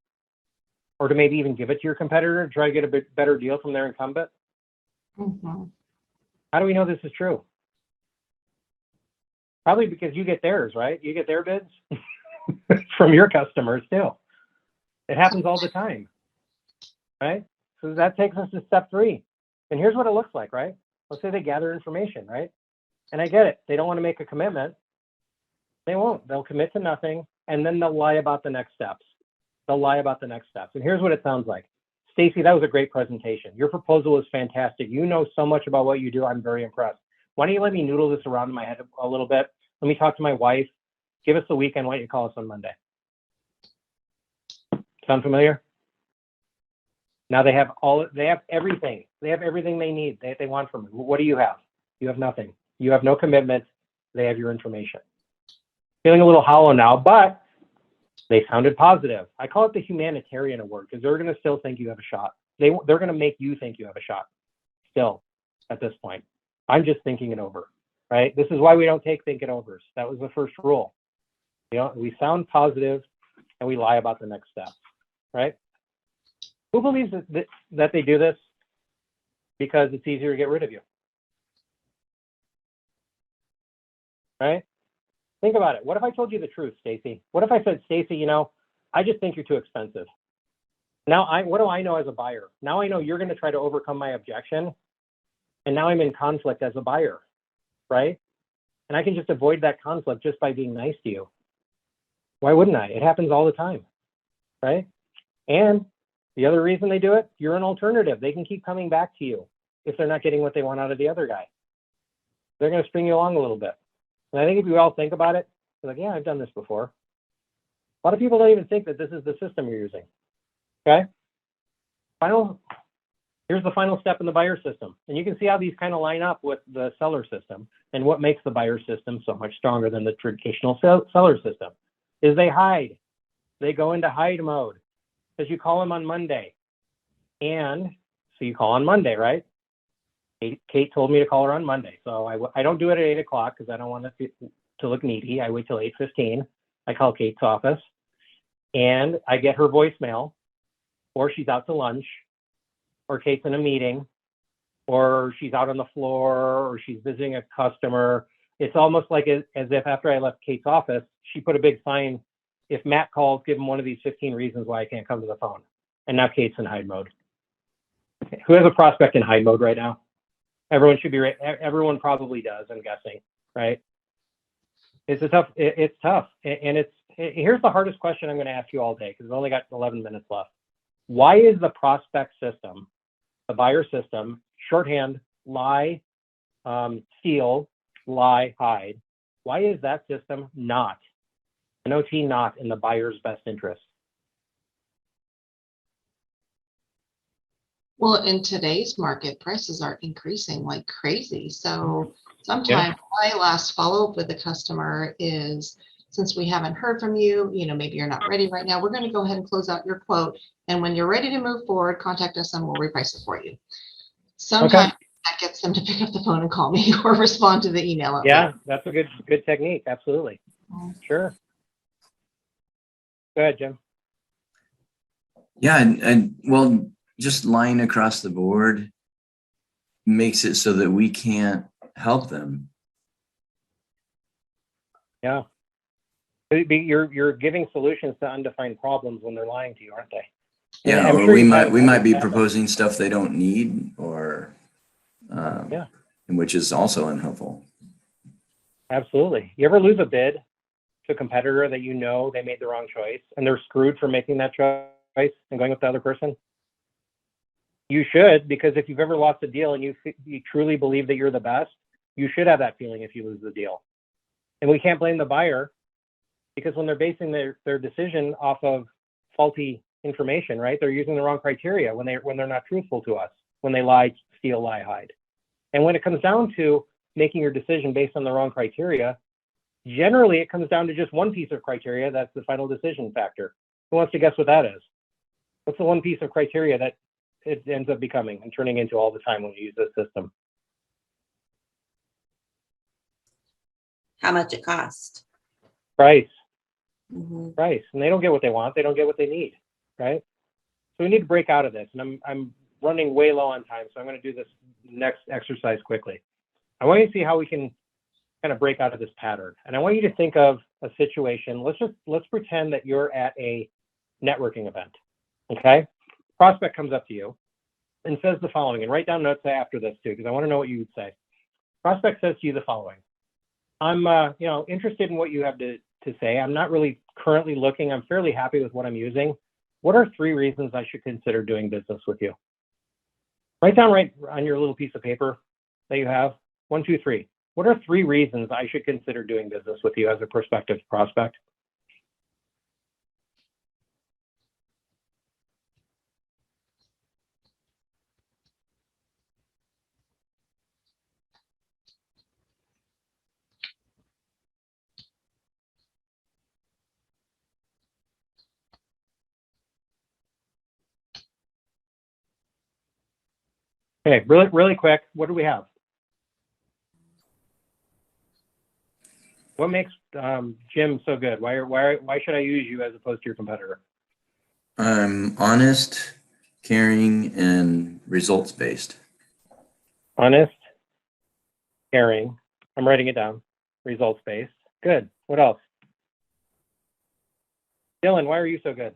[SPEAKER 2] or to maybe even give it to your competitor to try to get a bit better deal from their incumbent?
[SPEAKER 3] Mm-hmm.
[SPEAKER 2] How do we know this is true? Probably because you get theirs, right? You get their bids from your customers too. It happens all the time, right? So that takes us to step 3. And here's what it looks like, right? Let's say they gather information, right? And I get it. They don't want to make a commitment. They won't. They'll commit to nothing, and then they'll lie about the next steps. And here's what it sounds like. Stacy, that was a great presentation. Your proposal is fantastic. You know so much about what you do. I'm very impressed. Why don't you let me noodle this around in my head a little bit? Let me talk to my wife. Give us the weekend. Why don't you call us on Monday? Sound familiar? Now they have everything. They have everything they need. They want from you. What do you have? You have nothing. You have no commitment. They have your information. Feeling a little hollow now, but they sounded positive. I call it the humanitarian award because they're going to still think you have a shot. They're going to make you think you have a shot still at this point. I'm just thinking it over, right? This is why we don't take think it overs. That was the first rule. You know, we sound positive and we lie about the next step, right? Who believes that they do this because it's easier to get rid of you? Right? Think about it. What if I told you the truth, Stacy? What if I said, Stacy, you know, I just think you're too expensive. Now, what do I know as a buyer? Now I know you're going to try to overcome my objection. And now I'm in conflict as a buyer, right? And I can just avoid that conflict just by being nice to you. Why wouldn't I? It happens all the time, right? And the other reason they do it, you're an alternative. They can keep coming back to you if they're not getting what they want out of the other guy. They're going to string you along a little bit. And I think if you all think about it, you're like, yeah, I've done this before. A lot of people don't even think that this is the system you're using, okay? Here's the final step in the buyer system. And you can see how these kind of line up with the seller system. And what makes the buyer system so much stronger than the traditional seller system is they hide. They go into hide mode because you call them on Monday. And so you call on Monday, right? Kate told me to call her on Monday. So I don't do it at 8 o'clock because I don't want it to look needy. I wait till 8:15. I call Kate's office and I get her voicemail, or she's out to lunch, or Kate's in a meeting, or she's out on the floor, or she's visiting a customer. It's almost like as if after I left Kate's office, she put a big sign, if Matt calls, give him one of these 15 reasons why I can't come to the phone. And now Kate's in hide mode. Who has a prospect in hide mode right now? Everyone should be, everyone probably does, I'm guessing, right? It's tough, and here's the hardest question I'm going to ask you all day, because we've only got 11 minutes left. Why is the prospect system, the buyer system, shorthand, lie, steal, lie, hide, why is that system not, NOT not in the buyer's best interest?
[SPEAKER 3] Well, in today's market, prices are increasing like crazy. So sometimes my last follow-up with the customer is, since we haven't heard from you, maybe you're not ready right now, we're going to go ahead and close out your quote. And when you're ready to move forward, contact us and we'll reprice it for you. Sometimes that gets them to pick up the phone and call me or respond to the email.
[SPEAKER 2] Yeah, that's a good technique. Absolutely. Sure. Go ahead, Jim.
[SPEAKER 1] Yeah, and well, just lying across the board makes it so that we can't help them.
[SPEAKER 2] Yeah. You're giving solutions to undefined problems when they're lying to you, aren't they?
[SPEAKER 1] Yeah,
[SPEAKER 2] I'm
[SPEAKER 1] or
[SPEAKER 2] sure
[SPEAKER 1] we might be
[SPEAKER 2] happen.
[SPEAKER 1] proposing stuff they don't need, or which is also unhelpful.
[SPEAKER 2] Absolutely. You ever lose a bid to a competitor that you know they made the wrong choice and they're screwed for making that choice and going with the other person? You should, because if you've ever lost a deal and you truly believe that you're the best, you should have that feeling if you lose the deal. And we can't blame the buyer, because when they're basing their decision off of faulty information, right? They're using the wrong criteria when they're not truthful to us, when they lie, steal, lie, hide. And when it comes down to making your decision based on the wrong criteria, generally it comes down to just one piece of criteria. That's the final decision factor. Who wants to guess what that is? What's the one piece of criteria that it ends up becoming and turning into all the time when you use this system?
[SPEAKER 5] How much it cost.
[SPEAKER 2] Price.
[SPEAKER 5] Mm-hmm.
[SPEAKER 2] Price. And they don't get what they want. They don't get what they need, right? So we need to break out of this. And I'm running way low on time, so I'm going to do this next exercise quickly. I want you to see how we can kind of break out of this pattern. And I want you to think of a situation. Let's pretend that you're at a networking event, okay? Prospect comes up to you and says the following, and write down notes after this too, because I want to know what you would say. Prospect says to you the following: I'm interested in what you have to say. I'm not really currently looking. I'm fairly happy with what I'm using. What are 3 reasons I should consider doing business with you? Write down right on your little piece of paper that you have. 1, 2, 3. What are 3 reasons I should consider doing business with you as a prospective prospect? Okay, really quick. What do we have? What makes Jim so good? Why should I use you as opposed to your competitor?
[SPEAKER 1] I'm honest, caring, and results based.
[SPEAKER 2] Honest, caring. I'm writing it down. Results based. Good. What else? Dylan, why are you so good?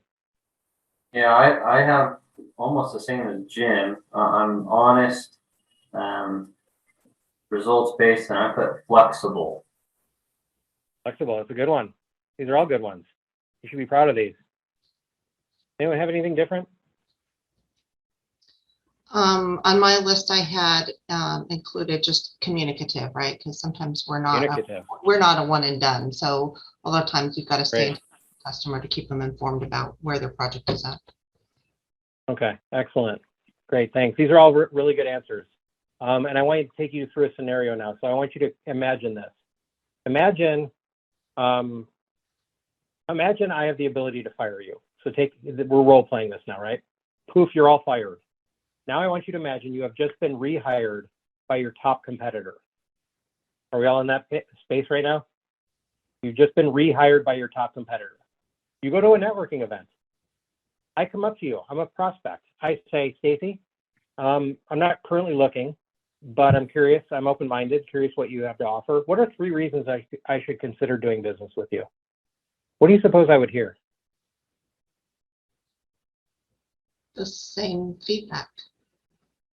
[SPEAKER 4] Yeah, I have almost the same as Jim. I'm honest, results based, and I put flexible.
[SPEAKER 2] Flexible. That's a good one. These are all good ones. You should be proud of these. Anyone have anything different?
[SPEAKER 3] On my list, I had included just communicative, right? Because sometimes we're not a one and done. So a lot of times you've got to stay in touch with the customer to keep them informed about where their project is at. Okay,
[SPEAKER 2] excellent. Great, thanks. These are all really good answers. And I want to take you through a scenario now. So I want you to imagine this. Imagine I have the ability to fire you. So we're role playing this now, right? Poof, you're all fired. Now I want you to imagine you have just been rehired by your top competitor. Are we all in that space right now? You've just been rehired by your top competitor. You go to a networking event. I come up to you. I'm a prospect. I say, Stacy, I'm not currently looking, but I'm curious. I'm open-minded, curious what you have to offer. What are 3 reasons I should consider doing business with you? What do you suppose I would hear?
[SPEAKER 3] The same feedback.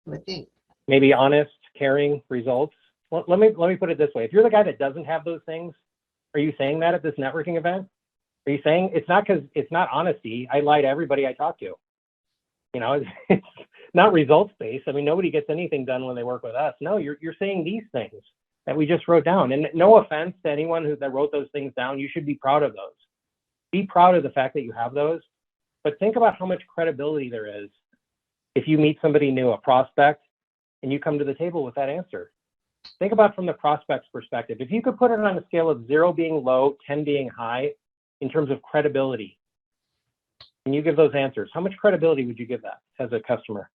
[SPEAKER 3] I would think.
[SPEAKER 2] Maybe honest, caring, results. Well, let me put it this way. If you're the guy that doesn't have those things, are you saying that at this networking event? Are you saying it's not because it's not honesty? I lie to everybody I talk to. You know, it's not results based. I mean, nobody gets anything done when they work with us. No, you're saying these things that we just wrote down. And no offense to anyone that wrote those things down, you should be proud of those. Be proud of the fact that you have those. But think about how much credibility there is if you meet somebody new, a prospect, and you come to the table with that answer. Think about from the prospect's perspective. If you could put it on a scale of 0 being low, 10 being high, in terms of credibility, and you give those answers, how much credibility would you give that as a customer?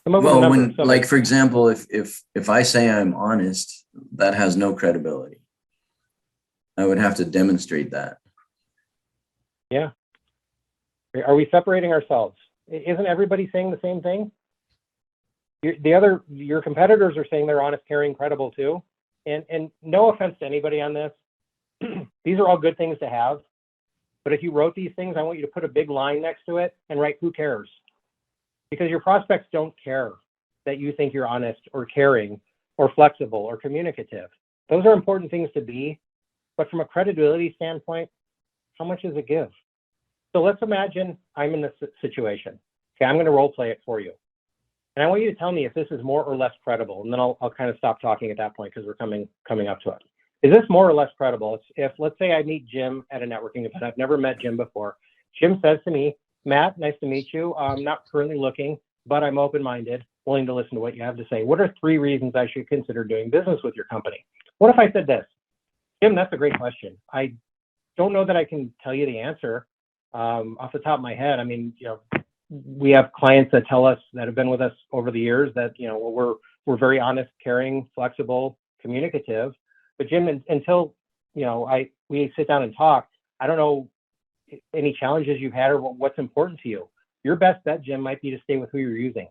[SPEAKER 1] Well, when, like, for example, if I say I'm honest, that has no credibility. I would have to demonstrate that.
[SPEAKER 2] Yeah. Are we separating ourselves? Isn't everybody saying the same thing? Your competitors are saying they're honest, caring, credible too. And no offense to anybody on this. These are all good things to have. But if you wrote these things, I want you to put a big line next to it and write who cares. Because your prospects don't care that you think you're honest or caring or flexible or communicative. Those are important things to be. But from a credibility standpoint, how much does it give? So let's imagine I'm in this situation. Okay, I'm going to role play it for you. And I want you to tell me if this is more or less credible. And then I'll kind of stop talking at that point because we're coming up to it. Is this more or less credible? If let's say I meet Jim at a networking event. I've never met Jim before. Jim says to me, Matt, nice to meet you. I'm not currently looking, but I'm open-minded, willing to listen to what you have to say. What are 3 reasons I should consider doing business with your company? What if I said this? Jim, that's a great question. I don't know that I can tell you the answer off the top of my head. I mean, you know, we have clients that tell us that have been with us over the years that, you know, we're very honest, caring, flexible, communicative. But Jim, until, you know, we sit down and talk, I don't know any challenges you've had or what's important to you. Your best bet, Jim, might be to stay with who you're using.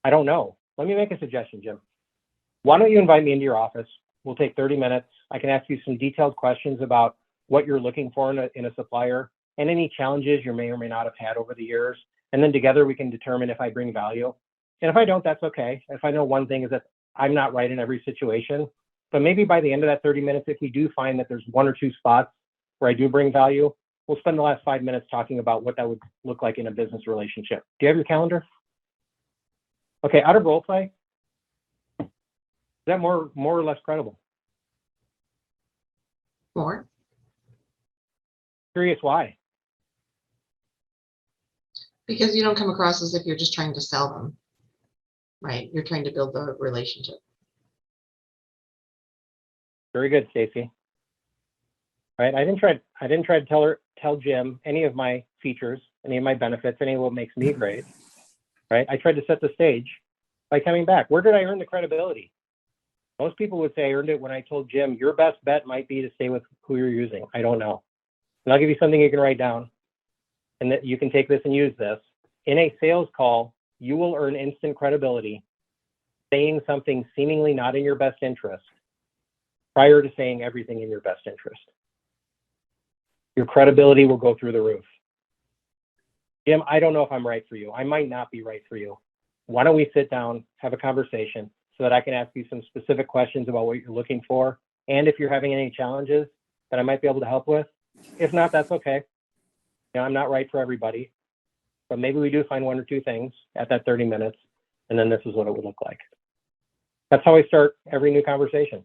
[SPEAKER 2] I don't know. Let me make a suggestion, Jim. Why don't you invite me into your office? We'll take 30 minutes. I can ask you some detailed questions about what you're looking for in a supplier and any challenges you may or may not have had over the years. And then together we can determine if I bring value. And if I don't, that's okay. If I know one thing is that I'm not right in every situation, but maybe by the end of that 30 minutes, if we do find that there's 1 or 2 spots where I do bring value, we'll spend the last 5 minutes talking about what that would look like in a business relationship. Do you have your calendar? Okay, out of role play, is that more or less credible?
[SPEAKER 3] More.
[SPEAKER 2] Curious why?
[SPEAKER 3] Because you don't come across as if you're just trying to sell them, right? You're trying to build the relationship.
[SPEAKER 2] Very good, Stacy. Right? I didn't try to tell Jim any of my features, any of my benefits, any of what makes me great. Right? I tried to set the stage by coming back. Where did I earn the credibility? Most people would say I earned it when I told Jim, your best bet might be to stay with who you're using. I don't know. And I'll give you something you can write down and that you can take this and use this. In a sales call, you will earn instant credibility saying something seemingly not in your best interest prior to saying everything in your best interest. Your credibility will go through the roof. Jim, I don't know if I'm right for you. I might not be right for you. Why don't we sit down, have a conversation so that I can ask you some specific questions about what you're looking for. And if you're having any challenges that I might be able to help with. If not, that's okay. You know, I'm not right for everybody, but maybe we do find 1 or 2 things at that 30 minutes. And then this is what it would look like. That's how I start every new conversation.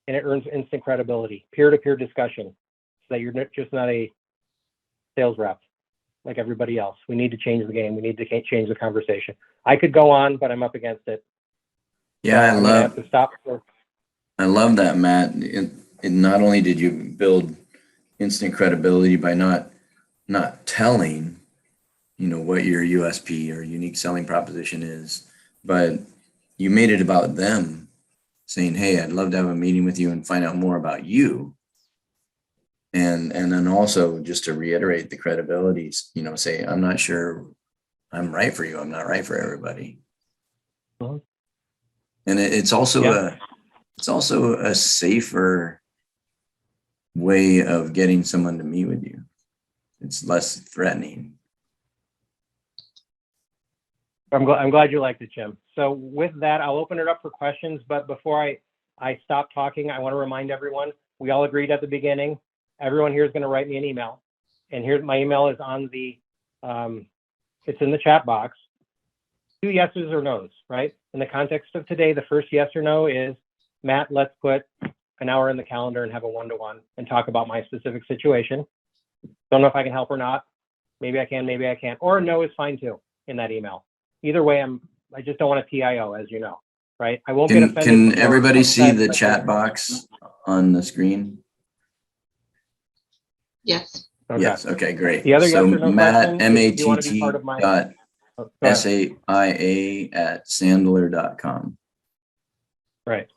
[SPEAKER 2] And it earns instant credibility, peer-to-peer discussion, so that you're just not a sales rep like everybody else. We need to change the game. We need to change the conversation. I could go on, but I'm up against it.
[SPEAKER 1] Yeah,
[SPEAKER 2] I'm gonna have to stop.
[SPEAKER 1] I love that, Matt. It not only did you build instant credibility by not telling, you know, what your USP or unique selling proposition is, but you made it about them saying, hey, I'd love to have a meeting with you and find out more about you. And then also just to reiterate the credibilities, you know, say, I'm not sure I'm right for you. I'm not right for everybody.
[SPEAKER 2] Uh-huh.
[SPEAKER 1] And it's also a safer way of getting someone to meet with you. it's less threatening.
[SPEAKER 2] I'm glad you liked it, Jim. So with that, I'll open it up for questions. But before I stop talking, I want to remind everyone, we all agreed at the beginning, everyone here is going to write me an email. And here's my email is on the, it's in the chat box. 2 yeses or nos, right? In the context of today, the first yes or no is, Matt, let's put an hour in the calendar and have a one-to-one and talk about my specific situation. Don't know if I can help or not. Maybe I can, maybe I can't. Or no is fine too in that email. Either way, I just don't want a TIO, as you know, right? I won't get offended.
[SPEAKER 1] Can everybody see the chat box on the screen?
[SPEAKER 3] Yes.
[SPEAKER 2] Okay.
[SPEAKER 1] Yes. Okay, great.
[SPEAKER 2] The other
[SPEAKER 1] So
[SPEAKER 2] yes or no
[SPEAKER 1] Matt,
[SPEAKER 2] question is, do you want to be part of my-
[SPEAKER 1] matt.saia@sandler.com.
[SPEAKER 2] Right.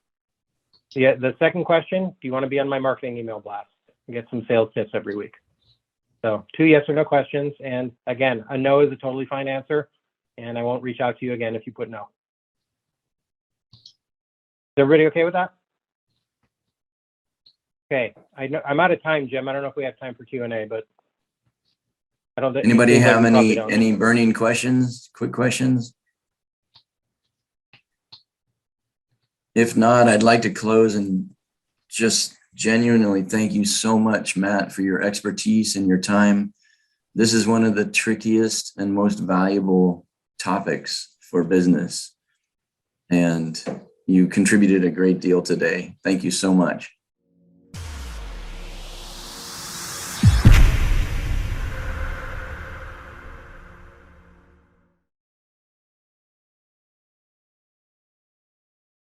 [SPEAKER 2] Yeah. The second question, do you want to be on my marketing email blast and get some sales tips every week? So 2 yes or no questions. And again, a no is a totally fine answer. And I won't reach out to you again if you put no. Is everybody okay with that? Okay. I know I'm out of time, Jim. I don't know if we have time for Q&A, but I don't think.
[SPEAKER 1] Anybody
[SPEAKER 2] it seems like
[SPEAKER 1] have
[SPEAKER 2] we probably don't.
[SPEAKER 1] any burning questions, quick questions? If not, I'd like to close and just genuinely thank you so much, Matt, for your expertise and your time. This is one of the trickiest and most valuable topics for business. And you contributed a great deal today. Thank you so much.